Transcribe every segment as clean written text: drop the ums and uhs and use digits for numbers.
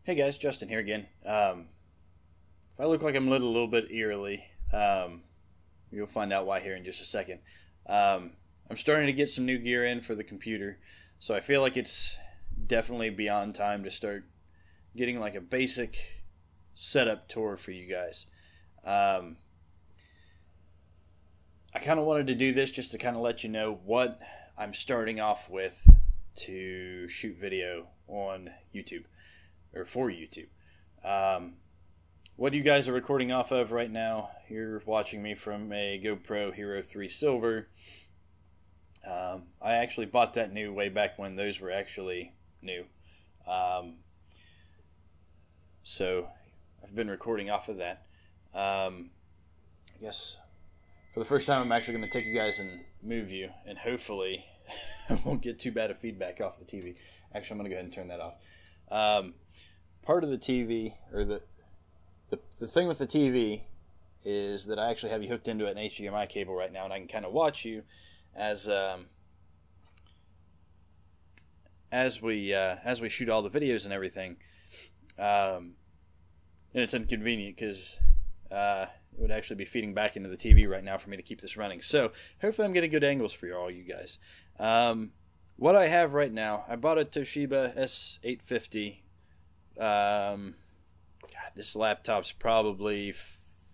Hey guys, Justin here again. If I look like I'm lit a little bit eerily, you'll find out why here in just a second. I'm starting to get some new gear in for the computer, so I feel like it's definitely beyond time to start getting like a basic setup tour for you guys. I kind of wanted to do this just to kind of let you know what I'm starting off with to shoot video on YouTube or for YouTube. What you guys are recording off of right now, you're watching me from a GoPro Hero 3 Silver. I actually bought that new way back when those were actually new. So I've been recording off of that. I guess for the first time I'm actually going to take you guys and move you, and hopefully I won't get too bad of feedback off the TV. Actually, I'm going to go ahead and turn that off. Part of the TV, or the thing with the TV, is that I actually have you hooked into an HDMI cable right now, and I can kind of watch you as we shoot all the videos and everything. And it's inconvenient because it would actually be feeding back into the TV right now for me to keep this running. So hopefully I'm getting good angles for all you guys. What I have right now, I bought a Toshiba S850. God, this laptop's probably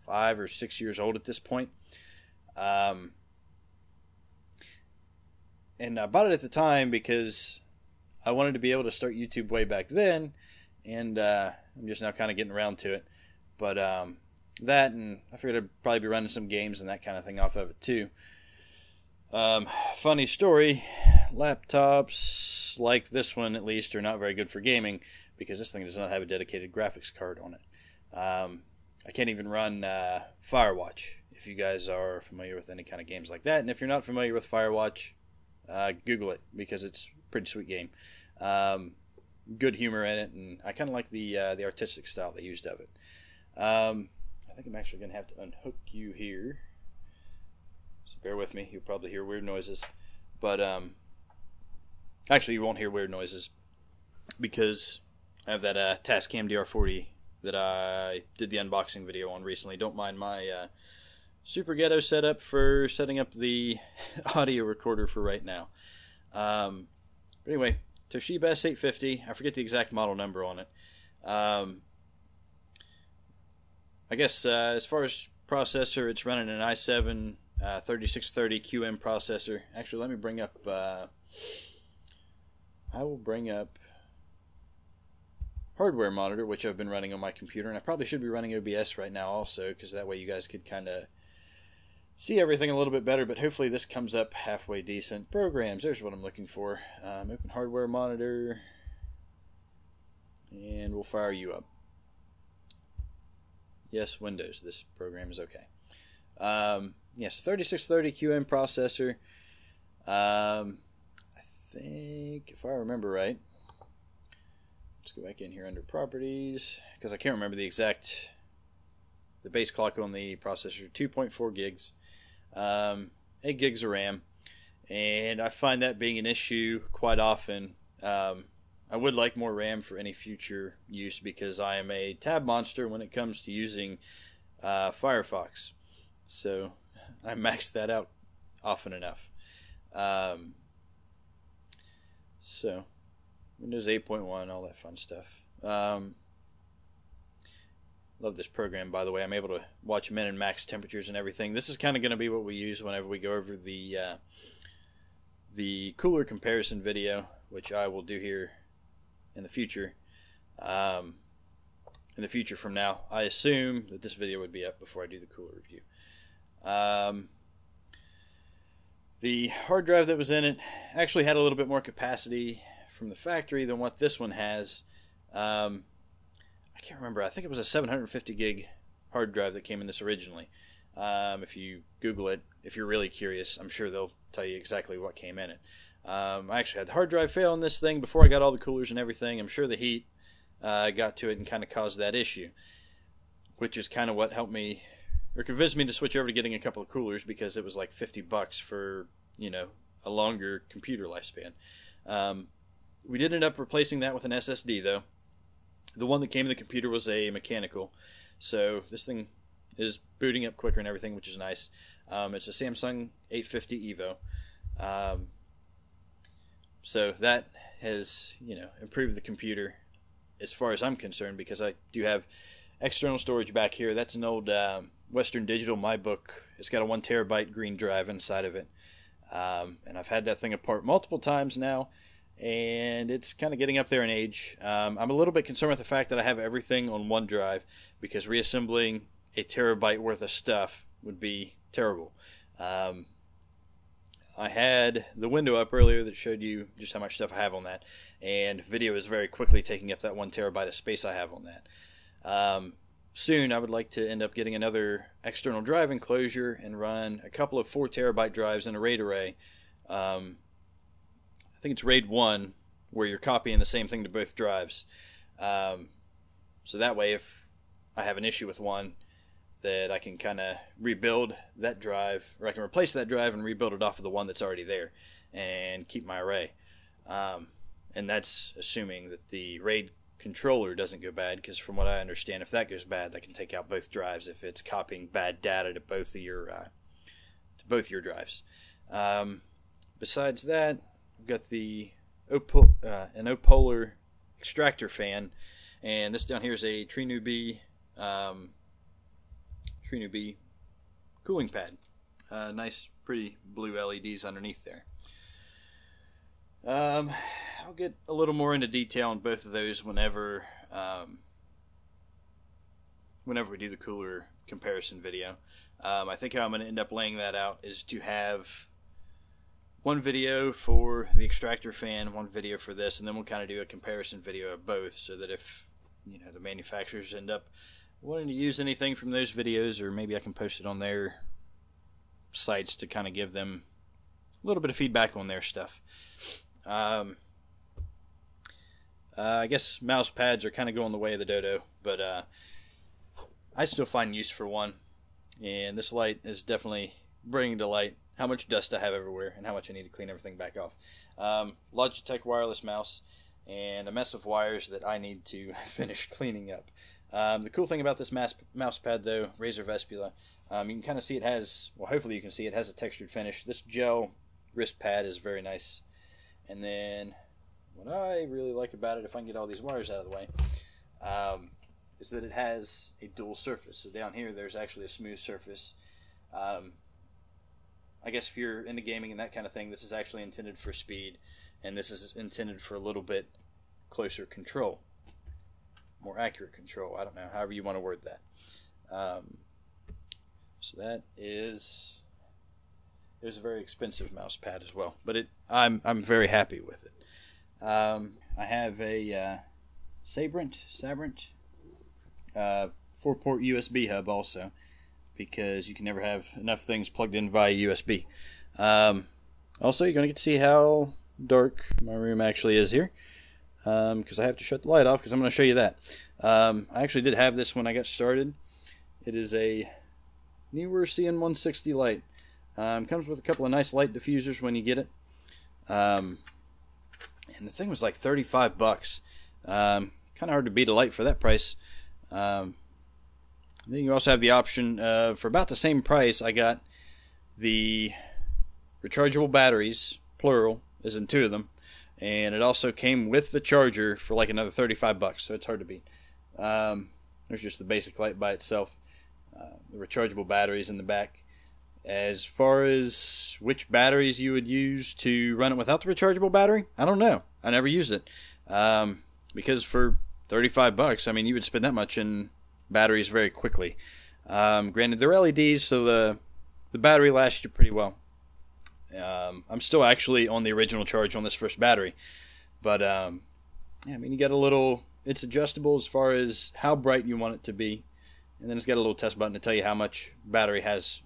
5 or 6 years old at this point. And I bought it at the time because I wanted to be able to start YouTube way back then, and I'm just now kind of getting around to it. But that, and I figured I'd probably be running some games and that kind of thing off of it too. Funny story, laptops like this one at least are not very good for gaming because this thing does not have a dedicated graphics card on it. I can't even run Firewatch, if you guys are familiar with any kind of games like that. And if you're not familiar with Firewatch, Google it because it's a pretty sweet game. Good humor in it, and I kind of like the artistic style they used of it. I think I'm actually going to have to unhook you here. So bear with me. You'll probably hear weird noises. But actually, you won't hear weird noises because I have that Tascam DR40 that I did the unboxing video on recently. Don't mind my super ghetto setup for setting up the audio recorder for right now. But anyway, Toshiba S850. I forget the exact model number on it. I guess as far as processor, it's running an i7 3630 QM processor. Actually, let me bring up. I will bring up hardware monitor, which I've been running on my computer, and I probably should be running OBS right now also, because that way you guys could kind of see everything a little bit better. But hopefully this comes up halfway decent. Programs, there's what I'm looking for. Open hardware monitor, and we'll fire you up. Yes, Windows. This program is okay. Yes, 3630 QM processor. I think, if I remember right, let's go back in here under properties, because I can't remember the base clock on the processor. 2.4 gigs, 8 gigs of RAM, and I find that being an issue quite often. I would like more RAM for any future use because I am a tab monster when it comes to using Firefox. So I max that out often enough. So Windows 8.1, all that fun stuff. Love this program, by the way. I'm able to watch min and max temperatures and everything. This is kind of going to be what we use whenever we go over the cooler comparison video, which I will do here in the future. In the future from now. I assume that this video would be up before I do the cooler review. The hard drive that was in it actually had a little bit more capacity from the factory than what this one has. I can't remember. I think it was a 750 gig hard drive that came in this originally. If you Google it, if you're really curious, I'm sure they'll tell you exactly what came in it. I actually had the hard drive fail in this thing before I got all the coolers and everything. I'm sure the heat got to it and kind of caused that issue, which is kind of what helped me, or convinced me to switch over to getting a couple of coolers, because it was like $50 for, you know, a longer computer lifespan. We did end up replacing that with an SSD though, The one that came in the computer was a mechanical, so this thing is booting up quicker and everything, which is nice. It's a Samsung 850 EVO. So that has, improved the computer as far as I'm concerned, because I do have external storage back here. That's an old Western Digital MyBook. It's got a 1 terabyte green drive inside of it. And I've had that thing apart multiple times now, and it's kind of getting up there in age. I'm a little bit concerned with the fact that I have everything on one drive, because reassembling a terabyte worth of stuff would be terrible. I had the window up earlier that showed you just how much stuff I have on that, and video is very quickly taking up that 1 terabyte of space I have on that. Soon I would like to end up getting another external drive enclosure and run a couple of 4 terabyte drives in a RAID array. I think it's RAID 1, where you're copying the same thing to both drives. So that way, if I have an issue with one, that I can kind of rebuild that drive, or I can replace that drive and rebuild it off of the one that's already there and keep my array. And that's assuming that the RAID controller doesn't go bad, because from what I understand, if that goes bad, I can take out both drives if it's copying bad data to both of your drives. Besides that, I've got the an Opolar extractor fan, and this down here is a Tinny cooling pad. Nice, pretty blue LEDs underneath there. I'll get a little more into detail on both of those whenever we do the cooler comparison video. I think how I'm going to end up laying that out is to have one video for the extractor fan, one video for this, and then we'll kind of do a comparison video of both, so that if the manufacturers end up wanting to use anything from those videos, or maybe I can post it on their sites to kind of give them a little bit of feedback on their stuff. I guess mouse pads are kind of going the way of the dodo, but I still find use for one, and this light is definitely bringing to light how much dust I have everywhere and how much I need to clean everything back off. Logitech wireless mouse and a mess of wires that I need to finish cleaning up. The cool thing about this mouse pad, though, Razer Vespula, you can kind of see it has, well, hopefully you can see it has a textured finish. This gel wrist pad is very nice. And then what I really like about it, if I can get all these wires out of the way, is that it has a dual surface. So down here there's actually a smooth surface. I guess if you're into gaming and that kind of thing, this is actually intended for speed, and this is intended for a little bit closer control, more accurate control. I don't know, however you want to word that. So that is, it was a very expensive mouse pad as well, but I'm very happy with it. I have a Sabrent 4-port USB hub also, because you can never have enough things plugged in via USB. Also, you're going to get to see how dark my room actually is here, because I have to shut the light off, because I'm going to show you that. I actually did have this when I got started. It is a newer CN160 light. Comes with a couple of nice light diffusers when you get it. And the thing was like 35 bucks. Kind of hard to beat a light for that price. Then you also have the option for about the same price. I got the rechargeable batteries, plural, as in 2 of them, and it also came with the charger for like another 35 bucks. So it's hard to beat. There's just the basic light by itself. The rechargeable batteries in the back. As far as which batteries you would use to run it without the rechargeable battery, I don't know. I never used it. Because for 35 bucks, I mean, you would spend that much in batteries very quickly. Granted, they're LEDs, so the battery lasts you pretty well. I'm still actually on the original charge on this first battery. But, yeah, I mean, you got a little, it's adjustable as far as how bright you want it to be. And then it's got a little test button to tell you how much battery has,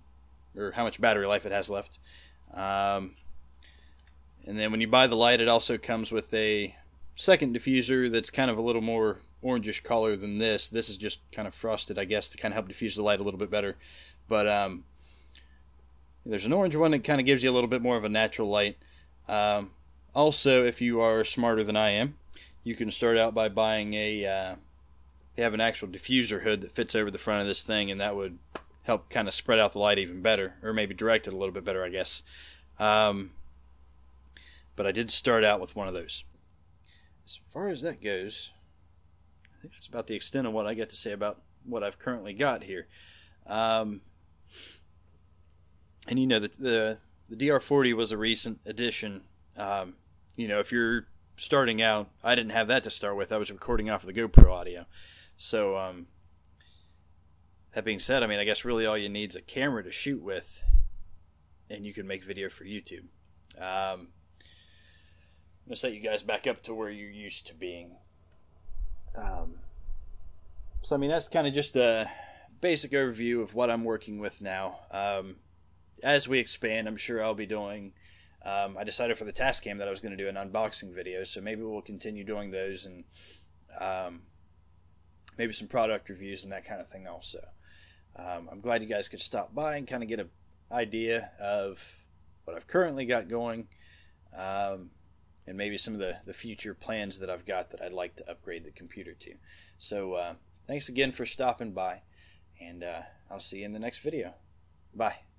or how much battery life it has left. And then when you buy the light, it also comes with a second diffuser that's kind of a little more orangish color than this. This is just kind of frosted, I guess, to kind of help diffuse the light a little bit better. But there's an orange one that kind of gives you a little bit more of a natural light. Also, if you are smarter than I am, you can start out by buying a they have an actual diffuser hood that fits over the front of this thing, and that would help kind of spread out the light even better, or maybe direct it a little bit better, I guess. But I did start out with one of those. As far as that goes, I think that's about the extent of what I get to say about what I've currently got here. And you know, the DR40 was a recent addition. You know, if you're starting out, I didn't have that to start with. I was recording off of the GoPro audio. So, that being said, I mean, I guess really all you need is a camera to shoot with, and you can make video for YouTube. I'm going to set you guys back up to where you're used to being. So, I mean, that's kind of just a basic overview of what I'm working with now. As we expand, I'm sure I'll be doing... I decided for the task cam that I was going to do an unboxing video, so maybe we'll continue doing those, and maybe some product reviews and that kind of thing also. I'm glad you guys could stop by and kind of get an idea of what I've currently got going, and maybe some of the future plans that I've got that I'd like to upgrade the computer to. So thanks again for stopping by, and I'll see you in the next video. Bye.